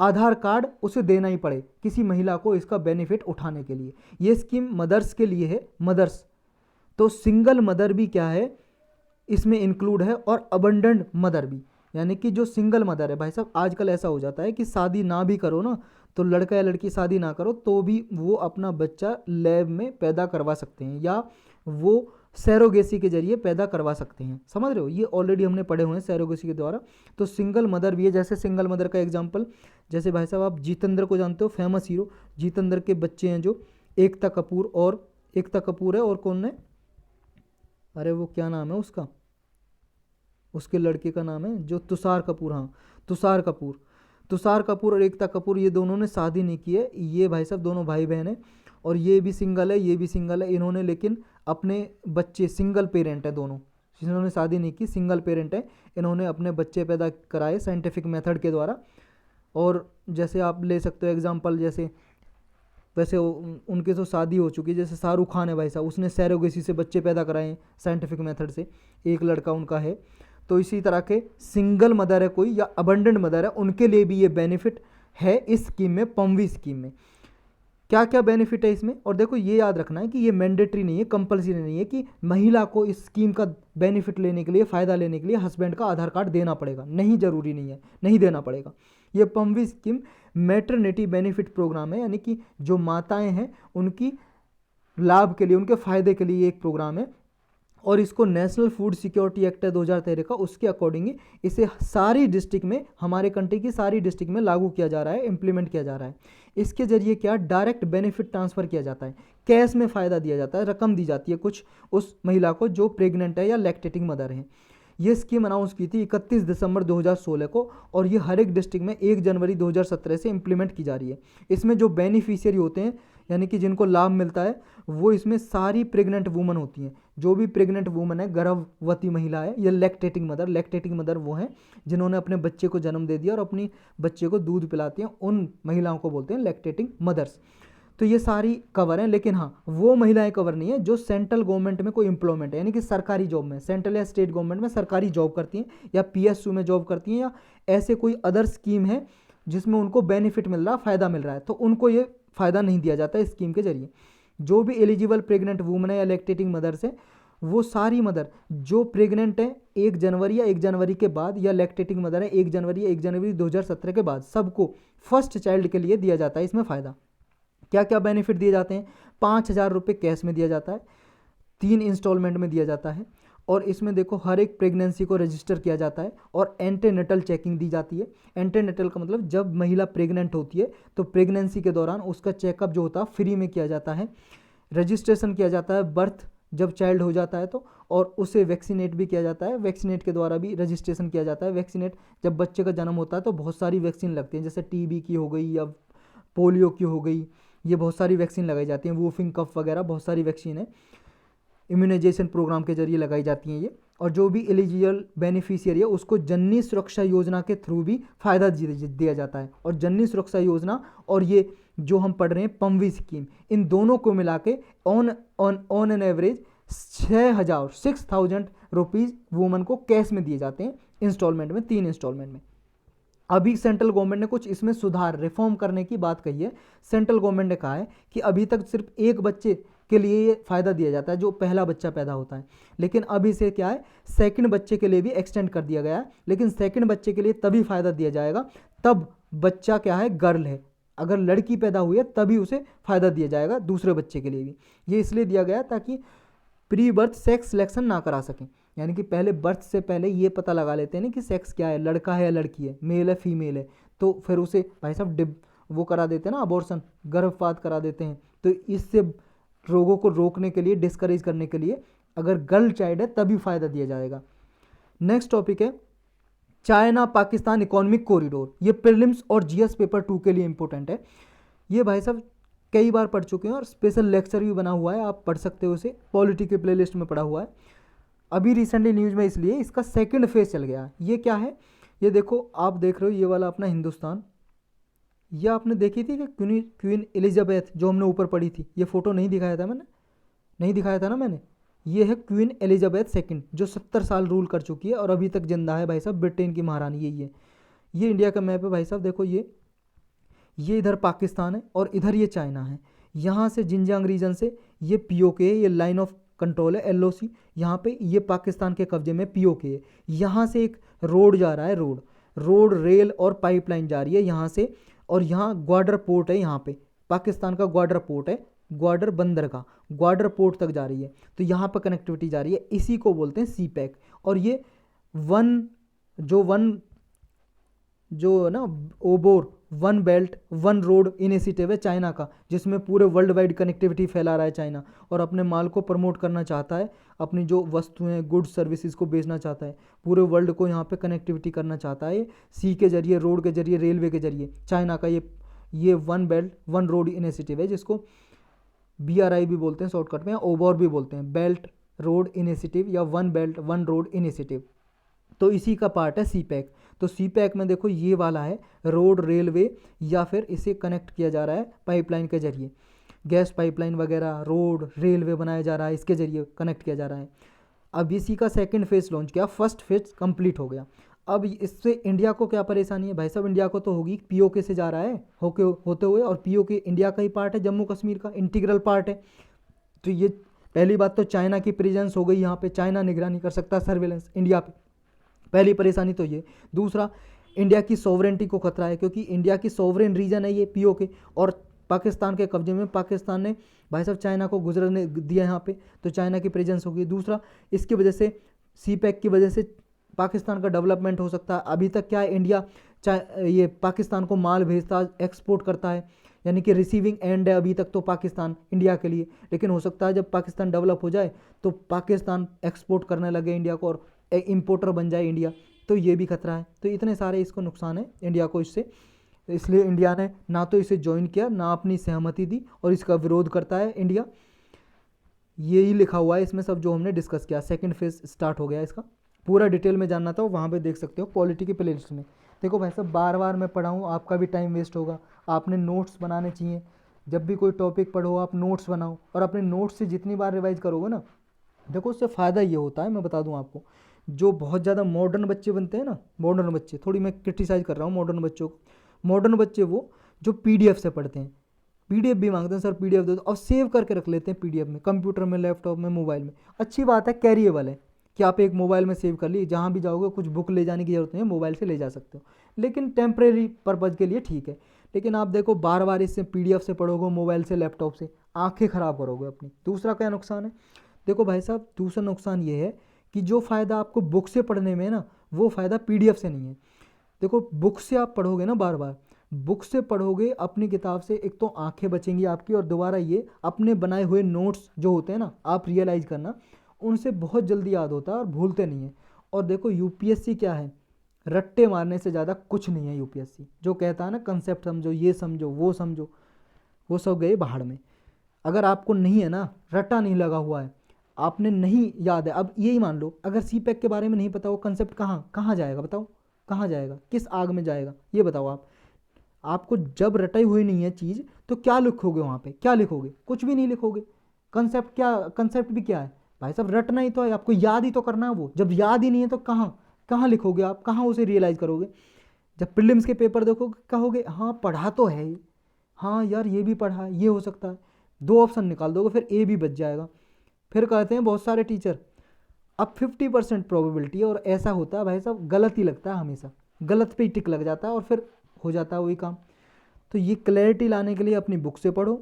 आधार कार्ड उसे देना ही पड़े किसी महिला को इसका बेनिफिट उठाने के लिए। ये स्कीम मदर्स के लिए है, मदर्स, तो सिंगल मदर भी क्या है इसमें इंक्लूड है, और अबंडेंट मदर भी। यानी कि जो सिंगल मदर है भाई साहब, आजकल ऐसा हो जाता है कि शादी ना भी करो ना, तो लड़का या लड़की शादी ना करो तो भी वो अपना बच्चा लैब में पैदा करवा सकते हैं, या वो सैरोगेसी के जरिए पैदा करवा सकते हैं। समझ रहे हो, ये ऑलरेडी हमने पढ़े हुए हैं सैरोगेसी के द्वारा। तो सिंगल मदर भी है, जैसे सिंगल मदर का एग्जांपल, जैसे भाई साहब आप जितेंद्र को जानते हो, फेमस हीरो जितेंद्र के बच्चे हैं जो एकता कपूर है, और कौन है, अरे वो क्या नाम है उसका, उसके लड़के का नाम है जो तुषार कपूर, हाँ तुषार कपूर और एकता कपूर, ये दोनों ने शादी नहीं की है। ये भाई साहब दोनों भाई बहन हैं, और ये भी सिंगल है, ये भी सिंगल है। इन्होंने लेकिन अपने बच्चे, सिंगल पेरेंट है दोनों, जिन्होंने शादी नहीं की सिंगल पेरेंट है, इन्होंने अपने बच्चे पैदा कराए साइंटिफिक मेथड के द्वारा। और जैसे आप ले सकते हो एग्जांपल, जैसे वैसे उनकी तो शादी हो चुकी है, जैसे शाहरुख खान है भाई साहब, उसने सैरोगेसी से बच्चे पैदा कराए साइंटिफिक मेथड से, एक लड़का उनका है। तो इसी तरह के सिंगल मदर है कोई, या अबंडेंट मदर है, उनके लिए भी ये बेनिफिट है इस स्कीम में, पमवी स्कीम में। क्या क्या बेनिफिट है इसमें, और देखो ये याद रखना है कि ये मैंडेटरी नहीं है, कंपलसरी नहीं है कि महिला को इस स्कीम का बेनिफिट लेने के लिए, फ़ायदा लेने के लिए हस्बैंड का आधार कार्ड देना पड़ेगा, नहीं, ज़रूरी नहीं है, नहीं देना पड़ेगा। ये पमवी स्कीम मैटरनिटी बेनिफिट प्रोग्राम है, यानी कि जो माताएं हैं उनकी लाभ के लिए, उनके फ़ायदे के लिए एक प्रोग्राम है। और इसको नेशनल फूड सिक्योरिटी एक्ट है 2013 का, उसके अकॉर्डिंग इसे सारी डिस्ट्रिक्ट में, हमारे कंट्री की सारी डिस्ट्रिक्ट में लागू किया जा रहा है, इंप्लीमेंट किया जा रहा है। इसके जरिए क्या डायरेक्ट बेनिफिट ट्रांसफ़र किया जाता है, कैश में फ़ायदा दिया जाता है, रकम दी जाती है कुछ उस महिला को जो प्रेग्नेंट है या लैक्टेटिंग मदर है। ये स्कीम अनाउंस की थी 31 दिसंबर 2016 को, और ये हर एक डिस्ट्रिक्ट में 1 जनवरी 2017 से इंप्लीमेंट की जा रही है। इसमें जो बेनिफिशियरी होते हैं, यानी कि जिनको लाभ मिलता है, वो इसमें सारी प्रेग्नेंट वूमन होती हैं। जो भी प्रेग्नेंट वूमन है, गर्भवती महिला है, या लैक्टेटिंग मदर वो हैं जिन्होंने अपने बच्चे को जन्म दे दिया और अपनी बच्चे को दूध पिलाती हैं, उन महिलाओं को बोलते हैं लैक्टेटिंग मदर्स। तो ये सारी कवर हैं, लेकिन हाँ वो महिलाएं कवर नहीं है जो सेंट्रल गवर्नमेंट में कोई एम्प्लॉयमेंट है, यानी कि सरकारी जॉब में, सेंट्रल या स्टेट गवर्नमेंट में सरकारी जॉब करती हैं, या PSU में जॉब करती हैं, या ऐसे कोई अदर स्कीम है जिसमें उनको बेनिफिट मिल रहा, फ़ायदा मिल रहा है, तो उनको ये फ़ायदा नहीं दिया जाता इस स्कीम के जरिए। जो भी एलिजिबल प्रेग्नेंट वूमन है या लैक्टेटिंग मदर्स है, वो सारी मदर जो प्रेग्नेंट है 1 जनवरी या 1 जनवरी के बाद, या लैक्टेटिंग मदर है 1 जनवरी या 1 जनवरी 2017 के बाद, सबको फर्स्ट चाइल्ड के लिए दिया जाता है इसमें फ़ायदा। क्या क्या बेनिफिट दिए जाते हैं, 5,000 रुपये कैश में दिया जाता है, 3 इंस्टॉलमेंट में दिया जाता है, और इसमें देखो हर एक प्रेगनेंसी को रजिस्टर किया जाता है, और एंटीनेटल चेकिंग दी जाती है। एंटीनेटल का मतलब जब महिला प्रेग्नेंट होती है तो प्रेगनेंसी के दौरान उसका चेकअप जो होता है फ्री में किया जाता है। रजिस्ट्रेशन किया जाता है बर्थ, जब चाइल्ड हो जाता है तो, और उसे वैक्सीनेट भी किया जाता है, वैक्सीनेट के द्वारा भी रजिस्ट्रेशन किया जाता है। वैक्सीनेट जब बच्चे का जन्म होता है तो बहुत सारी वैक्सीन लगती हैं, जैसे TB की हो गई या पोलियो की हो गई, ये बहुत सारी वैक्सीन लगाई जाती हैं, वूफिंग कफ वगैरह बहुत सारी वैक्सीन है, इम्यूनाइजेशन प्रोग्राम के जरिए लगाई जाती हैं ये। और जो भी एलिजिबल बेनिफिशियरी है उसको जननी सुरक्षा योजना के थ्रू भी फ़ायदा दिया जाता है। और जननी सुरक्षा योजना और ये जो हम पढ़ रहे हैं पमवी स्कीम, इन दोनों को मिला के on an average 6,000 rupees woman को कैश में दिए जाते हैं इंस्टॉलमेंट में, 3 इंस्टॉलमेंट में। अभी सेंट्रल गवर्नमेंट ने कुछ इसमें सुधार, रिफॉर्म करने की बात कही है। सेंट्रल गवर्नमेंट ने कहा है कि अभी तक सिर्फ एक बच्चे के लिए ये फ़ायदा दिया जाता है जो पहला बच्चा पैदा होता है, लेकिन अभी से क्या है, सेकंड बच्चे के लिए भी एक्सटेंड कर दिया गया है। लेकिन सेकंड बच्चे के लिए तभी फ़ायदा दिया जाएगा तब बच्चा क्या है, गर्ल है, अगर लड़की पैदा हुई है तभी उसे फ़ायदा दिया जाएगा दूसरे बच्चे के लिए भी। ये इसलिए दिया गया ताकि प्री बर्थ सेक्स सिलेक्शन ना करा सकें, यानी कि पहले बर्थ से पहले ये पता लगा लेते हैं ना कि सेक्स क्या है, लड़का है या लड़की है, मेल है फीमेल है, तो फिर उसे भाई साहब वो करा देते हैं ना, अबॉर्शन, गर्भपात करा देते हैं। तो इससे रोगों को रोकने के लिए, डिस्करेज करने के लिए, अगर गर्ल चाइल्ड है तभी फ़ायदा दिया जाएगा। नेक्स्ट टॉपिक है चाइना पाकिस्तान इकोनॉमिक कॉरिडोर। ये प्रीलिम्स और GS पेपर 2 के लिए इंपॉर्टेंट है। ये भाई साहब कई बार पढ़ चुके हैं और स्पेशल लेक्चर भी बना हुआ है, आप पढ़ सकते हो उसे, पॉलिटी के प्लेलिस्ट में पढ़ा हुआ है। अभी रिसेंटली न्यूज़ में इसलिए इसका सेकंड फेज चल गया। ये क्या है, ये देखो आप देख रहे हो, ये वाला अपना हिंदुस्तान, ये आपने देखी थी कि क्वीन एलिजाबेथ जो हमने ऊपर पढ़ी थी, ये फ़ोटो नहीं दिखाया था मैंने, नहीं दिखाया था ना मैंने, ये है क्वीन एलिजाबेथ सेकंड जो 70 साल रूल कर चुकी है और अभी तक जिंदा है भाई साहब, ब्रिटेन की महारानी यही है। ये इंडिया का मैप है भाई साहब, देखो ये इधर पाकिस्तान है और इधर ये चाइना है। यहाँ से जिनजियांग रीजन से ये POK है, ये लाइन ऑफ कंट्रोल है LOC। यहाँ पे ये पाकिस्तान के कब्जे में POK है। यहाँ से एक रोड जा रहा है, रोड रेल और पाइपलाइन जा रही है यहाँ से, और यहाँ ग्वाडर पोर्ट है, यहाँ पे पाकिस्तान का ग्वाडर पोर्ट है, ग्वाडर बंदर का ग्वाडर पोर्ट तक जा रही है। तो यहाँ पर कनेक्टिविटी जा रही है, इसी को बोलते हैं CPEC। और ये जो ना OBOR one belt one road initiative है चाइना का, जिसमें पूरे वर्ल्ड वाइड कनेक्टिविटी फैला रहा है चाइना, और अपने माल को प्रमोट करना चाहता है, अपनी जो वस्तुएं गुड्स सर्विसेज को बेचना चाहता है, पूरे वर्ल्ड को यहाँ पे कनेक्टिविटी करना चाहता है। सी के जरिए, रोड के जरिए, रेलवे के जरिए चाइना का ये one belt one road initiative है, जिसको BRI भी बोलते हैं शॉर्टकट में, ओबोर भी बोलते हैं, बेल्ट रोड इनिशिएटिव या one belt one road initiative. तो इसी का पार्ट है CPEC। तो CPEC में देखो ये वाला है रोड, रेलवे, या फिर इसे कनेक्ट किया जा रहा है पाइपलाइन के जरिए, गैस पाइपलाइन वगैरह, रोड रेलवे बनाया जा रहा है, इसके जरिए कनेक्ट किया जा रहा है। अब इसी का सेकंड फेज लॉन्च किया, फर्स्ट फेज कंप्लीट हो गया। अब इससे इंडिया को क्या परेशानी है भाई साहब? इंडिया को तो होगी, POK से जा रहा है होते हुए, और POK इंडिया का ही पार्ट है, जम्मू कश्मीर का इंटीग्रल पार्ट है। तो ये पहली बात तो चाइना की प्रेजेंस हो गई यहाँ पे, चाइना निगरानी कर सकता है, सर्वेलेंस इंडिया पे, पहली परेशानी तो ये। दूसरा, इंडिया की सॉवरेंटी को खतरा है, क्योंकि इंडिया की सॉवरेन रीजन है ये POK, और पाकिस्तान के कब्जे में, पाकिस्तान ने भाई साहब चाइना को गुजरने दिया यहाँ पे, तो चाइना की प्रेजेंस होगी। दूसरा, इसकी वजह से CPEC की वजह से पाकिस्तान का डेवलपमेंट हो सकता है। अभी तक क्या है, इंडिया ये पाकिस्तान को माल भेजता, एक्सपोर्ट करता है, यानी कि रिसीविंग एंड है अभी तक तो पाकिस्तान इंडिया के लिए। लेकिन हो सकता है जब पाकिस्तान डेवलप हो जाए तो पाकिस्तान एक्सपोर्ट करने लगे इंडिया को, और इम्पोर्टर बन जाए इंडिया, तो ये भी खतरा है। तो इतने सारे इसको नुकसान है इंडिया को इससे, इसलिए इंडिया ने ना तो इसे ज्वाइन किया, ना अपनी सहमति दी, और इसका विरोध करता है इंडिया। यही लिखा हुआ है इसमें सब जो हमने डिस्कस किया। सेकंड फेज स्टार्ट हो गया इसका, पूरा डिटेल में जानना था वहाँ पे देख सकते हो पॉलिटी की प्लेलिस्ट में। देखो भाई साहब, बार बार मैं पढ़ाऊँ आपका भी टाइम वेस्ट होगा, आपने नोट्स बनाने चाहिए। जब भी कोई टॉपिक पढ़ो आप नोट्स बनाओ, और अपने नोट्स से जितनी बार रिवाइज करोगे ना, देखो उससे फ़ायदा ये होता है, मैं बता दूं आपको, जो बहुत ज़्यादा मॉडर्न बच्चे बनते हैं ना, मॉडर्न बच्चे, थोड़ी मैं क्रिटिसाइज कर रहा हूँ मॉडर्न बच्चों को, मॉडर्न बच्चे वो जो PDF से पढ़ते हैं, PDF भी मांगते हैं, सर PDF दे दो, और सेव करके रख लेते हैं PDF में, कंप्यूटर में, लैपटॉप में, मोबाइल में। अच्छी बात है, कैरिएबल है कि आप एक मोबाइल में सेव कर ली, जहाँ भी जाओगे कुछ बुक ले जाने की जरूरत नहीं है, मोबाइल से ले जा सकते हो, लेकिन टेम्परेरी पर्पज़ के लिए ठीक है। लेकिन आप देखो बार बार इससे PDF से पढ़ोगे, मोबाइल से, लैपटॉप से, आँखें ख़राब करोगे अपनी। दूसरा क्या नुकसान है? देखो भाई साहब, दूसरा नुकसान ये है कि जो फ़ायदा आपको बुक से पढ़ने में है ना, वो फ़ायदा PDF से नहीं है। देखो बुक से आप पढ़ोगे ना, बार बार बुक से पढ़ोगे अपनी किताब से, एक तो आंखें बचेंगी आपकी, और दोबारा ये अपने बनाए हुए नोट्स जो होते हैं ना, आप रियलाइज़ करना, उनसे बहुत जल्दी याद होता है और भूलते नहीं हैं। और देखो UPSC क्या है, रट्टे मारने से ज़्यादा कुछ नहीं है। UPSC जो कहता है ना, कंसेप्ट समझो, ये समझो, वो समझो, वो सब गए बाहर में। अगर आपको नहीं है ना, रट्टा नहीं लगा हुआ है, आपने नहीं याद है, अब यही मान लो अगर CPEC के बारे में नहीं पता, वो कंसेप्ट कहाँ जाएगा बताओ, कहाँ जाएगा, किस आग में जाएगा, ये बताओ आप। आपको जब रटाई हुई नहीं है चीज़, तो क्या लिखोगे वहाँ पे, क्या लिखोगे? कुछ भी नहीं लिखोगे। कंसेप्ट भी क्या है भाई साहब, रटना ही तो है, आपको याद ही तो करना है। वो जब याद ही नहीं है तो कहाँ लिखोगे आप, कहाँ उसे रियलाइज़ करोगे? जब प्रीलिम्स के पेपर देखोगे कहोगे हाँ पढ़ा तो है, हाँ यार ये भी पढ़ा है, ये हो सकता है, 2 ऑप्शन निकाल दोगे, फिर A भी बच जाएगा। फिर कहते हैं बहुत सारे टीचर अब 50% प्रोबेबिलिटी है, और ऐसा होता है भाई साहब, गलत ही लगता है हमेशा, गलत पे ही टिक लग जाता है, और फिर हो जाता है वही काम। तो ये क्लैरिटी लाने के लिए अपनी बुक से पढ़ो।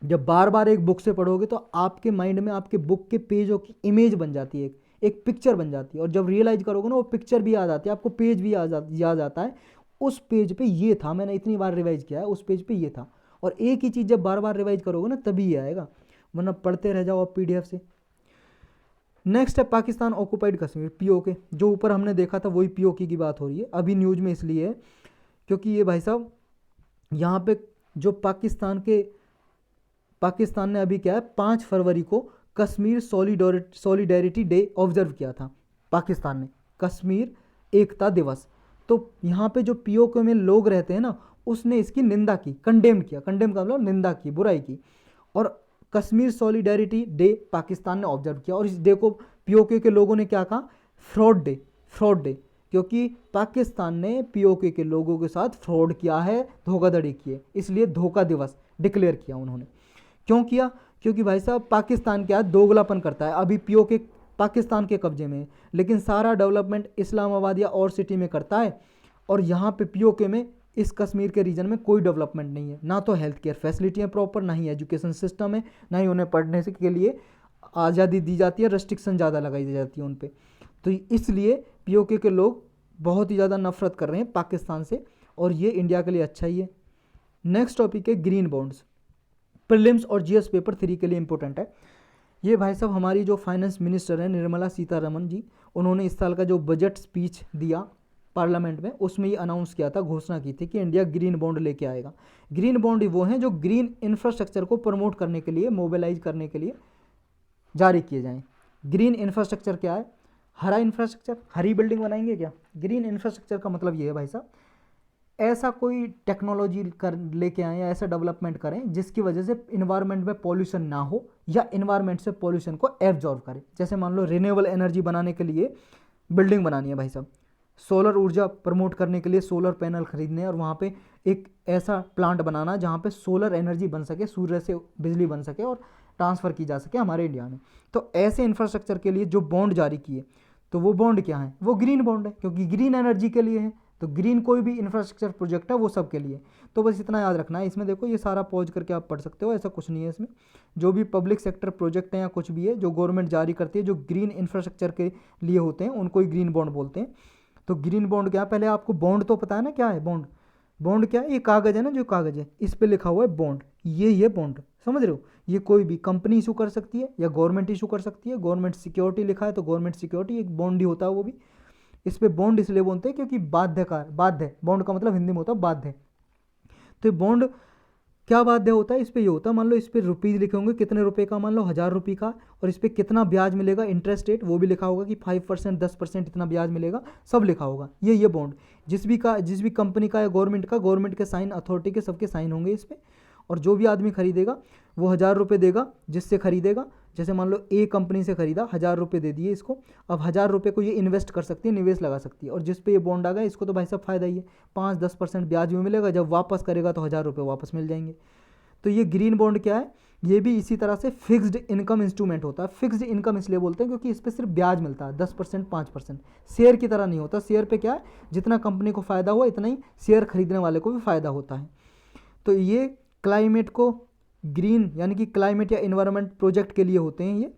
जब बार बार एक बुक से पढ़ोगे तो आपके माइंड में आपके बुक के पेजों की इमेज बन जाती है, एक पिक्चर बन जाती है, और जब रियलाइज करोगे ना, वो पिक्चर भी याद आती है आपको, पेज भी याद आता है, उस पेज पे ये था, मैंने इतनी बार रिवाइज किया है, उस पेज पे ये था। और एक ही चीज़ जब बार बार रिवाइज करोगे ना, तभी ये आएगा, वरना पढ़ते रह जाओ आप PDF से। नेक्स्ट है पाकिस्तान ऑक्युपाइड कश्मीर, POK। जो ऊपर हमने देखा था वही POK की बात हो रही है अभी न्यूज़ में, इसलिए है क्योंकि ये भाई साहब यहाँ पे जो पाकिस्तान ने अभी क्या है, 5 फरवरी को कश्मीर सॉलिडेरिटी डे ऑब्जर्व किया था पाकिस्तान ने, कश्मीर एकता दिवस। तो यहाँ पे जो POK में लोग रहते हैं ना, उसने इसकी निंदा की, कंडेम किया, कंडेम का मतलब निंदा की, बुराई की। और कश्मीर सॉलिडेरिटी डे पाकिस्तान ने ऑब्जर्व किया, और इस डे को POK के लोगों ने क्या कहा, फ्रॉड डे, क्योंकि पाकिस्तान ने POK के लोगों के साथ फ्रॉड किया है, धोखाधड़ी की है, इसलिए धोखा दिवस डिक्लेयर किया उन्होंने। क्यों किया? क्योंकि भाई साहब पाकिस्तान क्या है, दोगलापन करता है। अभी पीओके पाकिस्तान के कब्जे में है, लेकिन सारा डेवलपमेंट इस्लामाबाद या और सिटी में करता है, और यहाँ पे पीओके में इस कश्मीर के रीजन में कोई डेवलपमेंट नहीं है। ना तो हेल्थ केयर फैसिलिटी है प्रॉपर, ना ही एजुकेशन सिस्टम है, ना ही उन्हें पढ़ने के लिए आज़ादी दी जाती है, रेस्ट्रिक्शन ज़्यादा लगाई जाती है उन पर। तो इसलिए पीओके के लोग बहुत ही ज़्यादा नफरत कर रहे हैं पाकिस्तान से, और ये इंडिया के लिए अच्छा ही है। नेक्स्ट टॉपिक है ग्रीन बॉन्ड्स। प्रीलिम्स और जीएस पेपर 3 के लिए इंपॉर्टेंट है ये। भाई साहब हमारी जो फाइनेंस मिनिस्टर है निर्मला सीतारमण जी, उन्होंने इस साल का जो बजट स्पीच दिया पार्लियामेंट में, उसमें ये अनाउंस किया था, घोषणा की थी कि इंडिया ग्रीन बॉन्ड लेके आएगा। ग्रीन बॉन्ड वो हैं जो ग्रीन इंफ्रास्ट्रक्चर को प्रमोट करने के लिए, मोबिलाइज करने के लिए जारी किए जाएं। ग्रीन इंफ्रास्ट्रक्चर क्या है? हरा इंफ्रास्ट्रक्चर, हरी बिल्डिंग बनाएंगे क्या? ग्रीन इंफ्रास्ट्रक्चर का मतलब ये है भाई साहब, ऐसा कोई टेक्नोलॉजी कर लेके आएँ या ऐसा डेवलपमेंट करें जिसकी वजह से इन्वायरमेंट में पॉल्यूशन ना हो, या इन्वायरमेंट से पॉल्यूशन को एब्जॉर्व करे। जैसे मान लो रिन्यूएबल एनर्जी बनाने के लिए बिल्डिंग बनानी है भाई साहब, सोलर ऊर्जा प्रमोट करने के लिए सोलर पैनल खरीदने, और वहाँ पे एक ऐसा प्लांट बनाना जहाँ पे सोलर एनर्जी बन सके, सूर्य से बिजली बन सके और ट्रांसफ़र की जा सके हमारे इंडिया में। तो ऐसे इंफ्रास्ट्रक्चर के लिए जो बॉन्ड जारी किए, तो वो बॉन्ड क्या है? वो ग्रीन बॉन्ड है, क्योंकि ग्रीन एनर्जी के लिए है। तो ग्रीन कोई भी इंफ्रास्ट्रक्चर प्रोजेक्ट है वो सब के लिए। तो बस इतना याद रखना है। इसमें देखो ये सारा पॉज करके आप पढ़ सकते हो, ऐसा कुछ नहीं है इसमें। जो भी पब्लिक सेक्टर प्रोजेक्ट हैं या कुछ भी है जो गवर्नमेंट जारी करती है, जो ग्रीन इंफ्रास्ट्रक्चर के लिए होते हैं, उनको ही ग्रीन बॉन्ड बोलते हैं। तो ग्रीन बॉन्ड क्या है? पहले आपको बॉन्ड तो पता है ना क्या है बॉन्ड? बॉन्ड क्या है? ये कागज़ है ना, जो कागज़ है इस पर लिखा हुआ है बॉन्ड, ये बॉन्ड, समझ रहे हो? ये कोई भी कंपनी इशू कर सकती है या गवर्नमेंट इशू कर सकती है। गवर्नमेंट सिक्योरिटी लिखा है तो गवर्नमेंट सिक्योरिटी एक बॉन्ड ही होता है वो भी। इस पे बॉन्ड इसलिए बोलते हैं क्योंकि बाध्यकार, बाध्य, बॉन्ड का मतलब हिंदी में होता है बाध्य। तो बॉन्ड क्या बाध्य होता है? इस पे ये होता है, मान लो इस पे रुपीज़ लिखे होंगे, कितने रुपए का, मान लो 1000 रुपये का, और इस पे कितना ब्याज मिलेगा, इंटरेस्ट रेट वो भी लिखा होगा कि 5%, 10% इतना ब्याज मिलेगा, सब लिखा होगा। ये बॉन्ड जिस भी कंपनी का या गवर्नमेंट के साइन, अथॉरिटी के सबके साइन होंगे इस पर। और जो भी आदमी खरीदेगा वो 1000 रुपये देगा जिससे खरीदेगा। जैसे मान लो ए कंपनी से खरीदा, 1000 रुपये दे दिए इसको, अब 1000 रुपये को ये इन्वेस्ट कर सकती है, निवेश लगा सकती है, और जिस पे ये बॉन्ड आ गया इसको तो भाई साहब फायदा ही है, 5-10% ब्याज में मिलेगा, जब वापस करेगा तो 1000 रुपये वापस मिल जाएंगे। तो ये ग्रीन बॉन्ड क्या है? ये भी इसी तरह से फिक्स्ड इनकम इंस्ट्रूमेंट होता है। फिक्स्ड इनकम इसलिए बोलते हैं क्योंकि इस पर सिर्फ ब्याज मिलता है 10%, 5%। शेयर की तरह नहीं होता। शेयर पे क्या है, जितना कंपनी को फ़ायदा हुआ इतना ही शेयर खरीदने वाले को भी फ़ायदा होता है। तो ये क्लाइमेट को ग्रीन यानी कि क्लाइमेट या इन्वायरमेंट प्रोजेक्ट के लिए होते हैं ये,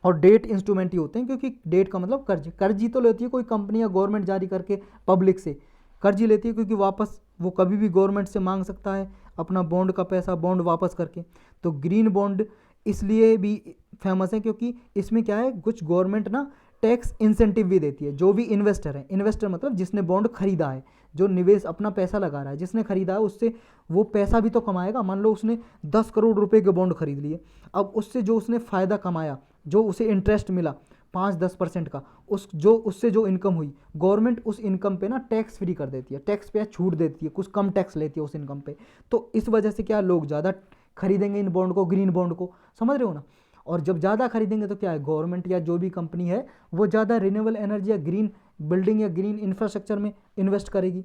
और डेट इंस्ट्रूमेंट ही होते हैं, क्योंकि डेट का मतलब कर्ज ही तो लेती है कोई कंपनी या गवर्नमेंट जारी करके पब्लिक से कर्ज ही लेती है, क्योंकि वापस वो कभी भी गवर्नमेंट से मांग सकता है अपना बॉन्ड का पैसा, बॉन्ड वापस करके। तो ग्रीन बॉन्ड इसलिए भी फेमस है क्योंकि इसमें क्या है, कुछ गवर्नमेंट ना टैक्स इंसेंटिव भी देती है। जो भी इन्वेस्टर है, इन्वेस्टर मतलब जिसने बॉन्ड खरीदा है, जो निवेश अपना पैसा लगा रहा है, जिसने खरीदा है उससे वो पैसा भी तो कमाएगा। मान लो उसने 10 करोड़ रुपए के बॉन्ड खरीद लिए, अब उससे जो उसने फ़ायदा कमाया, जो उसे इंटरेस्ट मिला 5-10% का, उससे जो इनकम हुई, गवर्नमेंट उस इनकम पे ना टैक्स फ्री कर देती है, टैक्स पे छूट देती है, कुछ कम टैक्स लेती है उस इनकम पे। तो इस वजह से क्या, लोग ज़्यादा खरीदेंगे इन बॉन्ड को, ग्रीन बॉन्ड को, समझ रहे हो ना? और जब ज़्यादा खरीदेंगे तो क्या है, गवर्नमेंट या जो भी कंपनी है वो ज़्यादा रिन्यूएबल एनर्जी या ग्रीन बिल्डिंग या ग्रीन इंफ्रास्ट्रक्चर में इन्वेस्ट करेगी।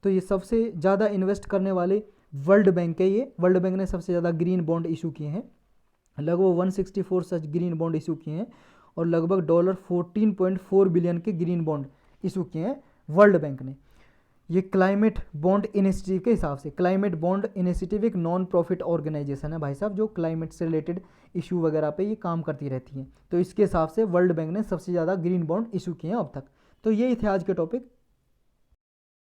तो ये सबसे ज़्यादा इन्वेस्ट करने वाले वर्ल्ड बैंक है। ये वर्ल्ड बैंक ने सबसे ज़्यादा ग्रीन बॉन्ड इशू किए हैं, लगभग 164 सच ग्रीन बॉन्ड इशू किए हैं, और लगभग $14.4 बिलियन के ग्रीन बॉन्ड इशू किए हैं वर्ल्ड बैंक ने। ये क्लाइमेट बॉन्ड इनिशिएटिव के हिसाब से, क्लाइमेट बॉन्ड इनिशिएटिव एक नॉन प्रॉफिट ऑर्गेनाइजेशन है भाई साहब, जो क्लाइमेट से रिलेटेड इशू वगैरह पे ये काम करती रहती है। तो इसके हिसाब से वर्ल्ड बैंक ने सबसे ज़्यादा ग्रीन बॉन्ड इशू किए हैं अब तक। तो यही थे आज के टॉपिक।